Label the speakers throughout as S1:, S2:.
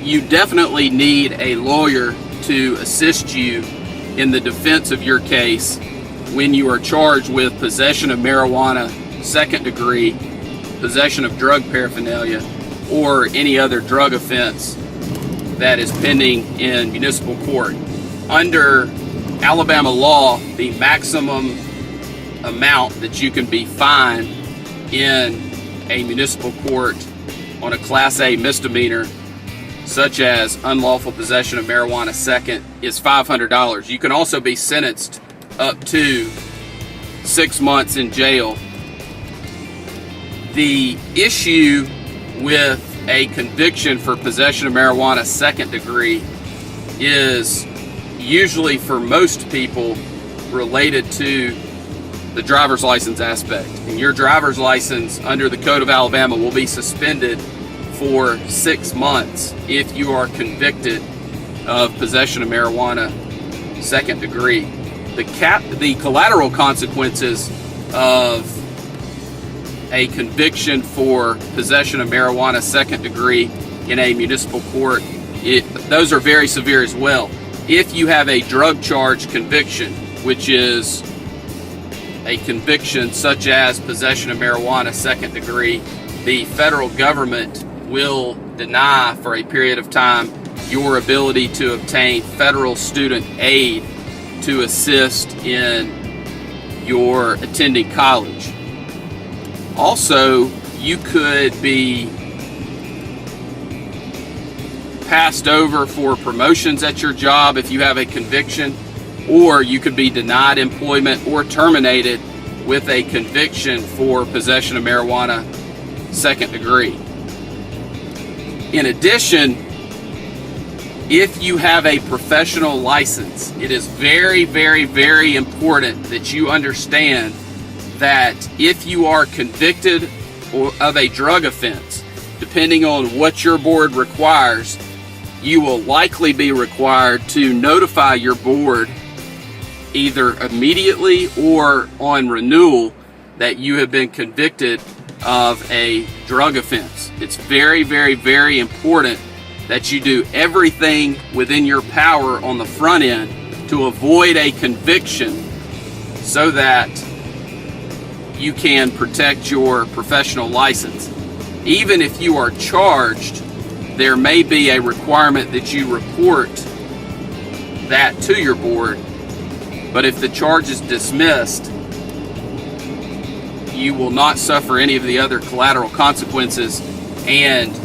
S1: you definitely need a lawyer to assist you in the defense of your case when you are charged with possession of marijuana, second degree, possession of drug paraphernalia, or any other drug offense that is pending in municipal court. Under Alabama law, the maximum amount that you can be fined in a municipal court on a Class A misdemeanor, such as unlawful possession of marijuana second, is $500. You can also be sentenced up to 6 months in jail. The issue with a conviction for possession of marijuana second degree is usually, for most people, related to the driver's license aspect. And your driver's license under the Code of Alabama will be suspended for 6 months if you are convicted of possession of marijuana second degree. The collateral consequences of a conviction for possession of marijuana second degree in a municipal court, those are very severe as well. If you have a drug charge conviction, which is a conviction such as possession of marijuana second degree, the federal government will deny for a period of time your ability to obtain federal student aid to assist in your attending college. Also, you could be passed over for promotions at your job if you have a conviction, or you could be denied employment or terminated with a conviction for possession of marijuana second degree. In addition, if you have a professional license, it is very, very, very important that you understand that if you are convicted of a drug offense, depending on what your board requires, you will likely be required to notify your board either immediately or on renewal that you have been convicted of a drug offense. It's very, very, very important that you do everything within your power on the front end to avoid a conviction so that you can protect your professional license. Even if you are charged, there may be a requirement that you report that to your board, but if the charge is dismissed, you will not suffer any of the other collateral consequences, and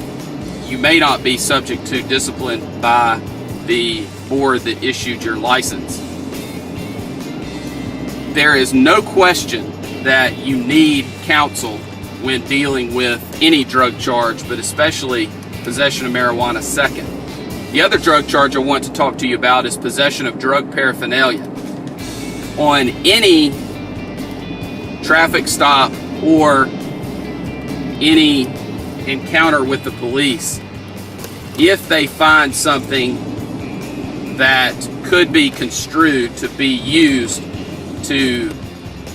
S1: you may not be subject to discipline by the board that issued your license. There is no question that you need counsel when dealing with any drug charge, but especially possession of marijuana second. The other drug charge I want to talk to you about is possession of drug paraphernalia. On any traffic stop or any encounter with the police, if they find something that could be construed to be used to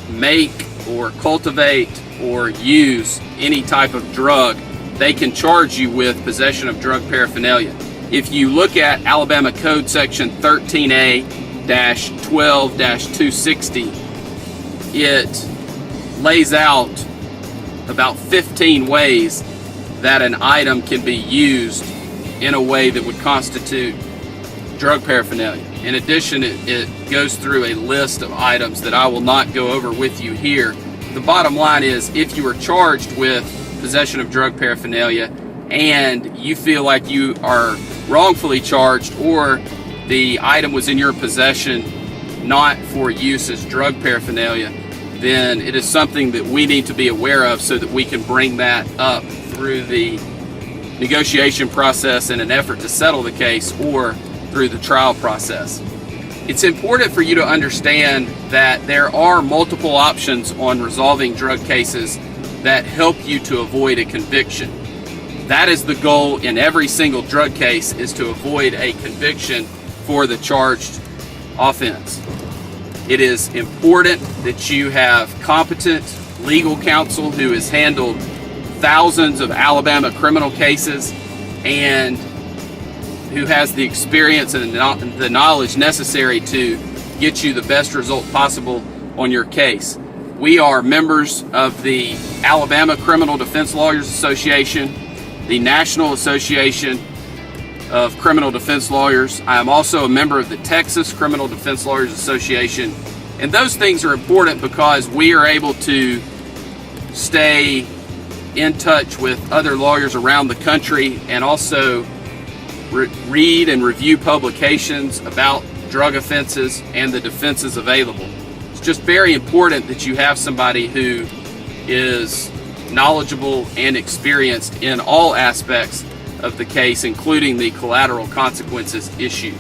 S1: make or cultivate or use any type of drug, they can charge you with possession of drug paraphernalia. If you look at Alabama Code Section 13A-12-260, it lays out about 15 ways that an item can be used in a way that would constitute drug paraphernalia. In addition, it goes through a list of items that I will not go over with you here. The bottom line is, if you are charged with possession of drug paraphernalia and you feel like you are wrongfully charged, or the item was in your possession not for use as drug paraphernalia, then it is something that we need to be aware of so that we can bring that up through the negotiation process in an effort to settle the case, or through the trial process. It's important for you to understand that there are multiple options on resolving drug cases that help you to avoid a conviction. That is the goal in every single drug case, is to avoid a conviction for the charged offense. It is important that you have competent legal counsel who has handled thousands of Alabama criminal cases and who has the experience and the knowledge necessary to get you the best result possible on your case. We are members of the Alabama Criminal Defense Lawyers Association, the National Association of Criminal Defense Lawyers. I am also a member of the Texas Criminal Defense Lawyers Association. And those things are important because we are able to stay in touch with other lawyers around the country and also read and review publications about drug offenses and the defenses available. It's just very important that you have somebody who is knowledgeable and experienced in all aspects of the case, including the collateral consequences issue.